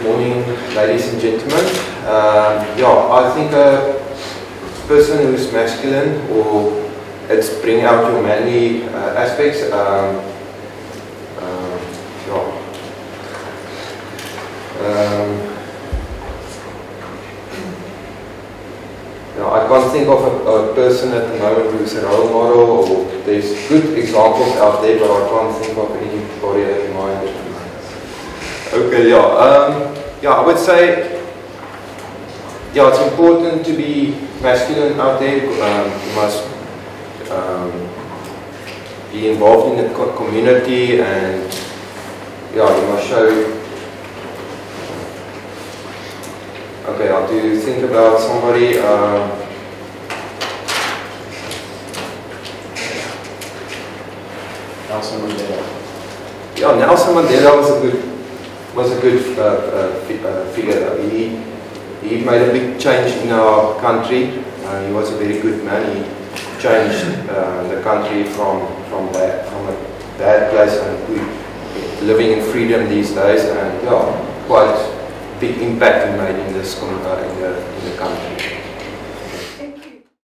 Good morning, ladies and gentlemen. I think a person who's masculine, or it's bring out your manly aspects. I can't think of a person at the moment who's a role model, or there's good examples out there, but I can't think of anybody in mind. Okay, I would say, it's important to be masculine out there. You must be involved in the community, and you must show. Okay, I have to think about somebody. Nelson Mandela. Yeah, Nelson Mandela was a good figure. He made a big change in our country. He was a very good man. He changed the country from a bad place, and we're living in freedom these days. And quite big impact he made in this in the country.